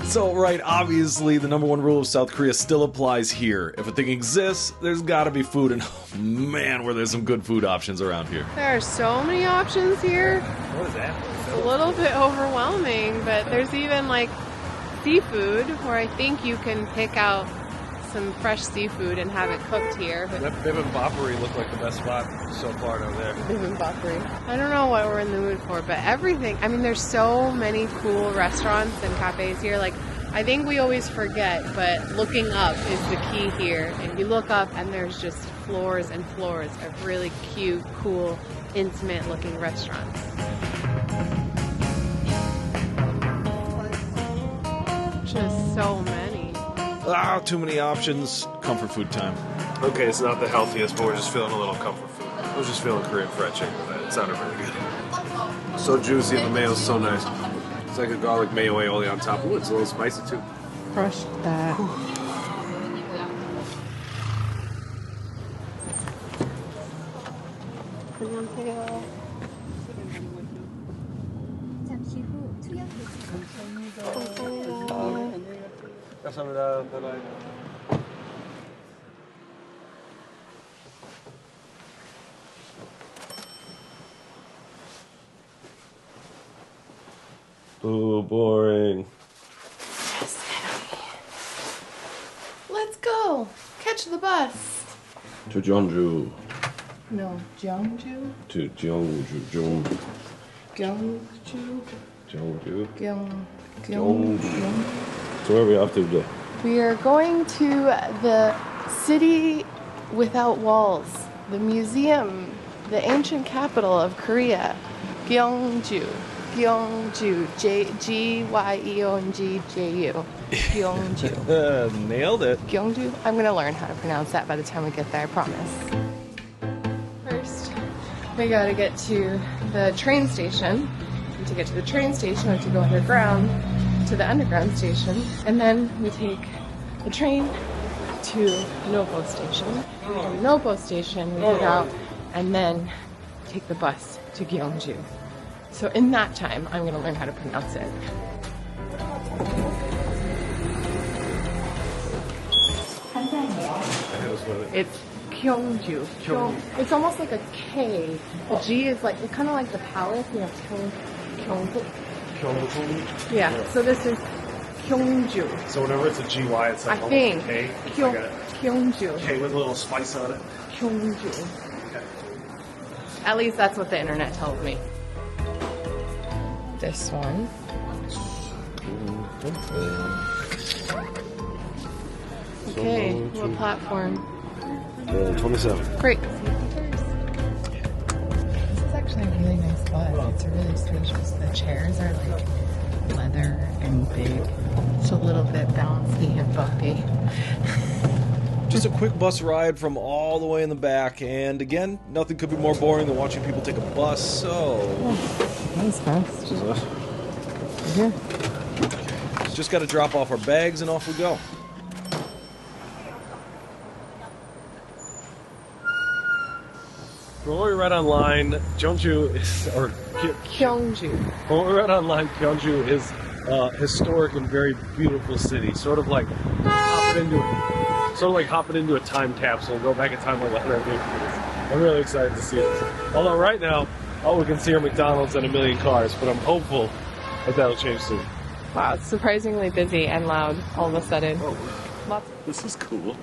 So, right, obviously, the #1 rule of South Korea still applies here. If a thing exists, there's gotta be food, and oh, man, were there some good food options around here. There are so many options here. What is that? It's a little bit overwhelming, but there's even like seafood where I think you can pick out some fresh seafood and have it cooked here. But That bibimbappery looked like the best spot so far down there. bibimbappery. I don't know what we're in the mood for, but everything. I mean, there's so many cool restaurants and cafes here. Like, I think we always forget, but looking up is the key here. And you look up and there's just floors and floors of really cute, cool, intimate looking restaurants. Just so many. Ah, too many options. Comfort food time. Okay, it's not the healthiest, but we're just feeling a little comfort food. I was just feeling Korean fried chicken with that. It sounded really good. So juicy, and the mayo's so nice. It's like a garlic mayo aioli on top. Ooh, it's a little spicy too. Crush that. 안녕하세요. 잠시 후 투영 감사합니다. 바이바이. Ooh, boring. Let's go. Catch the bus. To Gyeongju. No, Gyeongju. To Gyeongju. Gyeongju. Gyeongju. Gyeongju. So where are we off to today? We are going to the city without walls, the museum, the ancient capital of Korea, Gyeongju. Gyeongju. Gyeongjju. Gyeongju. Nailed it. Gyeongju? I'm going to learn how to pronounce that by the time we get there, I promise. First, we got to get to the train station. And to get to the train station, we have to go underground to the underground station. And then we take the train to Nopo station. From Nopo station, we get out and then take the bus to Gyeongju. So in that time, I'm going to learn how to pronounce it. It's Gyeongju. It's almost like a K. The G is like, it's kind of like the palace. You have Gyeongju. Yeah, so this is Gyeongju. So whenever it's a GY, it's like I think. a K. Gyeongju. K with a little spice on it. Gyeongju. At least that's what the internet tells me. This one. Okay, what platform? 27. Great. This is actually a really nice bus. It's really spacious. The chairs are like leather and big. It's a little bit bouncy and bumpy. Just a quick bus ride from all the way in the back, and again, nothing could be more boring than watching people take a bus, so... That was fast. Yeah. Just got to drop off our bags and off we go. From what we read online, Gyeongju is, or Gyeongju. from what we read online, Gyeongju is a historic and very beautiful city. Sort of like hopping into a time capsule, go back in time like 150 years. I'm really excited to see this. Although right now, all we can see are McDonald's and a million cars, but I'm hopeful that that'll change soon. Wow, it's surprisingly busy and loud all of a sudden. Oh, this is cool.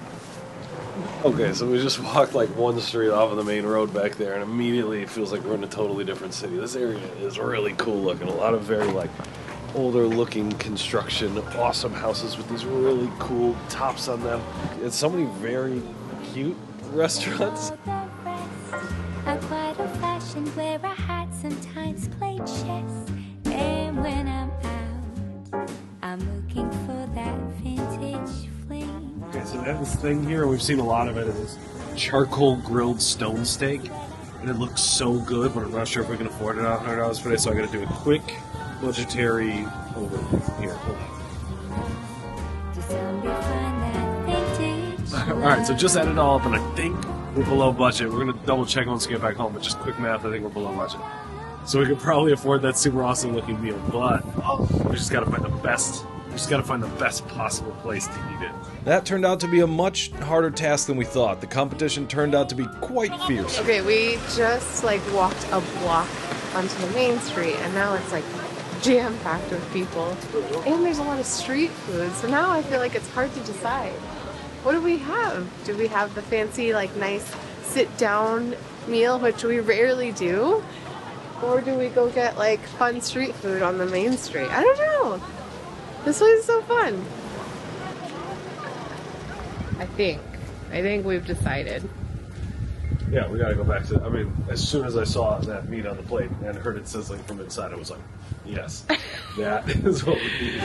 Okay, so we just walked like one street off of the main road back there, and immediately it feels like we're in a totally different city. This area is really cool looking. A lot of very like older looking construction, awesome houses with these really cool tops on them. It's so many very cute restaurants. I'm quite old fashioned, wear a hat, sometimes play chess. And when I'm out, I'm looking for that vintage flame. Okay, so they have this thing here, and we've seen a lot of it. It's charcoal grilled stone steak, and it looks so good, but I'm not sure if we can afford it at $100 per day, so I got to do a quick budgetary overview here. Hold on. Does somebody find that vintage All right, so just add it all up, and I think we're below budget. We're going to double check once we get back home, but just quick math, I think we're below budget. So we could probably afford that super awesome looking meal, but we just got to find the best. We just got to find the best possible place to eat it. That turned out to be a much harder task than we thought. The competition turned out to be quite fierce. Okay, we just like walked a block onto the main street, and now it's like jam-packed with people. And there's a lot of street food, so now I feel like it's hard to decide. What do we have? Do we have the fancy, like, nice sit-down meal, which we rarely do? Or do we go get, like, fun street food on the main street? I don't know. This place is so fun. I think we've decided. Yeah, we gotta go back to. I mean, as soon as I saw that meat on the plate and heard it sizzling from inside, I was like, yes, that is what we need.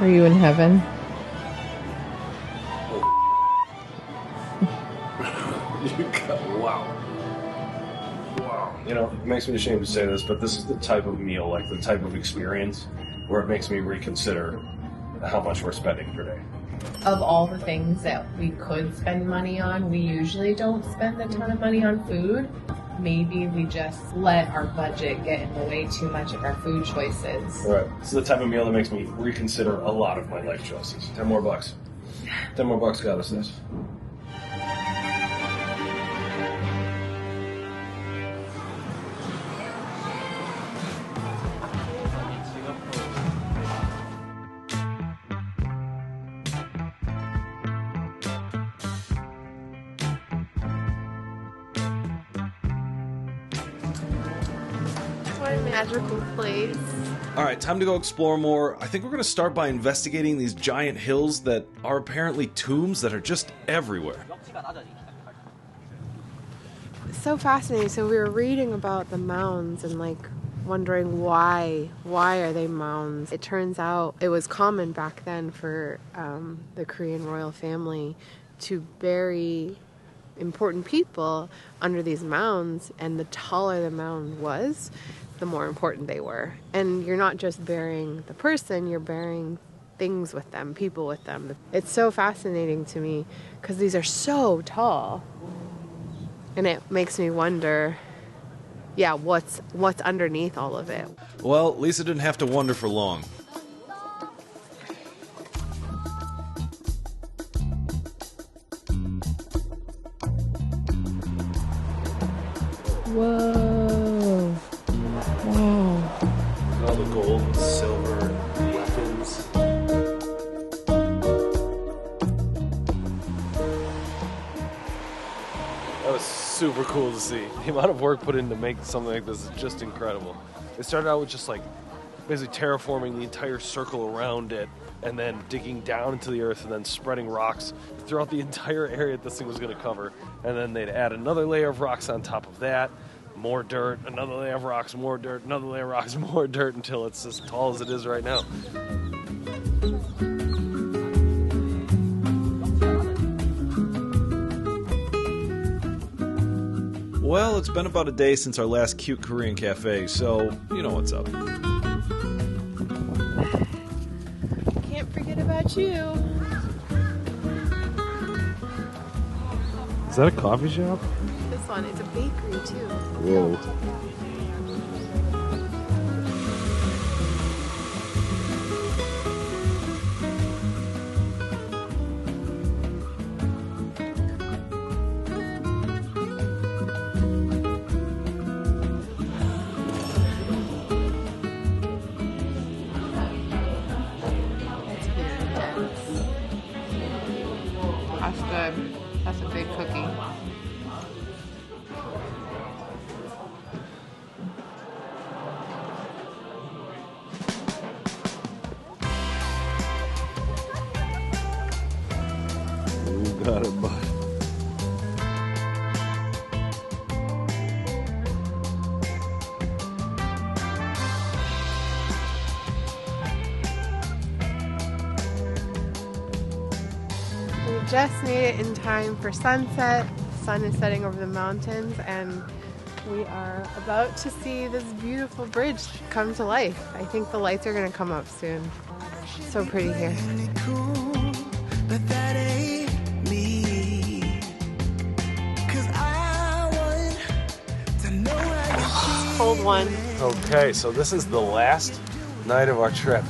Are you in heaven? Wow. You know, it makes me ashamed to say this, but this is the type of meal, like the type of experience, where it makes me reconsider how much we're spending per day. Of all the things that we could spend money on, we usually don't spend a ton of money on food. Maybe we just let our budget get in the way too much of our food choices. Right. This is the type of meal that makes me reconsider a lot of my life choices. 10 more bucks. 10 more bucks got us this. What a magical place. All right, time to go explore more. I think we're going to start by investigating these giant hills that are apparently tombs that are just everywhere. It's so fascinating. So we were reading about the mounds and like wondering why are they mounds. It turns out it was common back then for the Korean royal family to bury important people under these mounds, and the taller the mound was, the more important they were. And you're not just burying the person, you're burying things with them, people with them. It's so fascinating to me because these are so tall. And it makes me wonder, yeah, what's underneath all of it. Well, Lisa didn't have to wonder for long. Whoa. Wow. All the gold and silver weapons. That was super cool to see. The amount of work put in to make something like this is just incredible. It started out with just like basically terraforming the entire circle around it and then digging down into the earth and then spreading rocks throughout the entire area that this thing was going to cover. And then they'd add another layer of rocks on top of that, more dirt, another layer of rocks, more dirt, another layer of rocks, more dirt, until it's as tall as it is right now. Well, it's been about a day since our last cute Korean cafe, so you know what's up. Can't forget about you. Is that a coffee shop? This one. It's a bakery too. Whoa. That's good. That's a big cookie. You got it, bud. We just made it in time for sunset. The sun is setting over the mountains and we are about to see this beautiful bridge come to life. I think the lights are going to come up soon. So pretty here. But that ain't me. 'Cause I want to know how you Cold one. Okay, so this is the last night of our trip.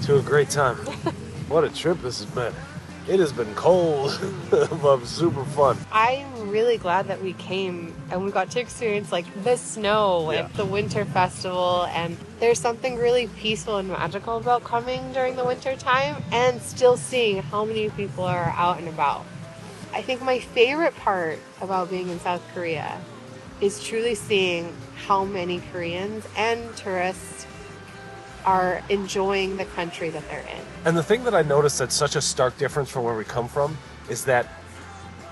To a great time. What a trip this has been. It has been cold, but super fun. I'm really glad that we came and we got to experience like the snow at the winter festival, and there's something really peaceful and magical about coming during the winter time and still seeing how many people are out and about. I think my favorite part about being in South Korea is truly seeing how many Koreans and tourists are enjoying the country that they're in. And the thing that I noticed that's such a stark difference from where we come from is that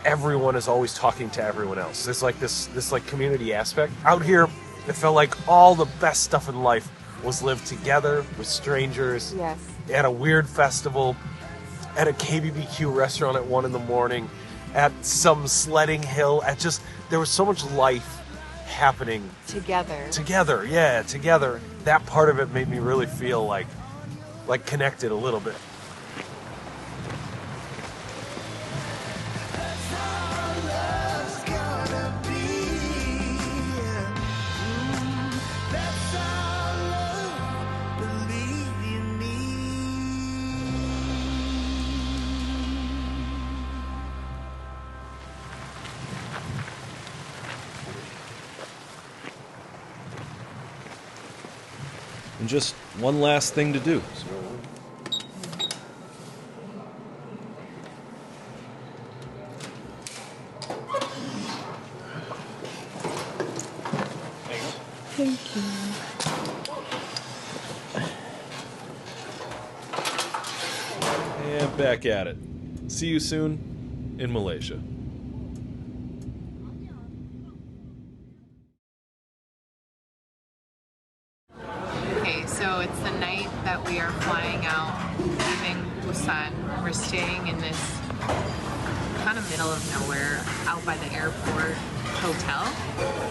everyone is always talking to everyone else. There's like this like community aspect. Out here, it felt like all the best stuff in life was lived together with strangers. Yes. At a weird festival, at a KBBQ restaurant at 1 a.m, at some sledding hill, there was so much life happening Together. Together. That part of it made me really feel like connected a little bit. And just one last thing to do. Thank you. And back at it. See you soon in Malaysia. Okay, so it's the night that we are flying out, leaving Busan. We're staying in this kind of middle of nowhere, out by the airport hotel,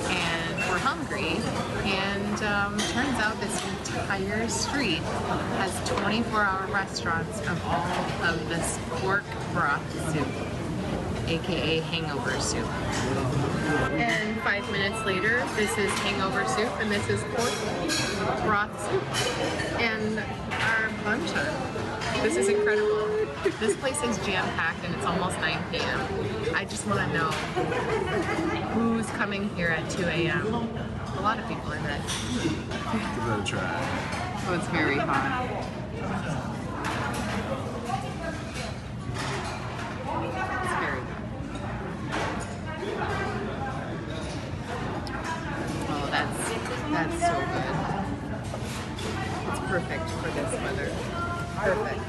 and we're hungry. And turns out this entire street has 24-hour restaurants of all of this pork broth soup, aka hangover soup. And 5 minutes later, this is hangover soup, and this is pork broth soup, and our banchan. This is incredible. This place is jam-packed, and it's almost 9 p.m. I just want to know who's coming here at 2 a.m. A lot of people, I bet. Give that a try. Oh, it's very hot. It's very hot. Oh, that's so good. It's perfect for this weather. Perfect.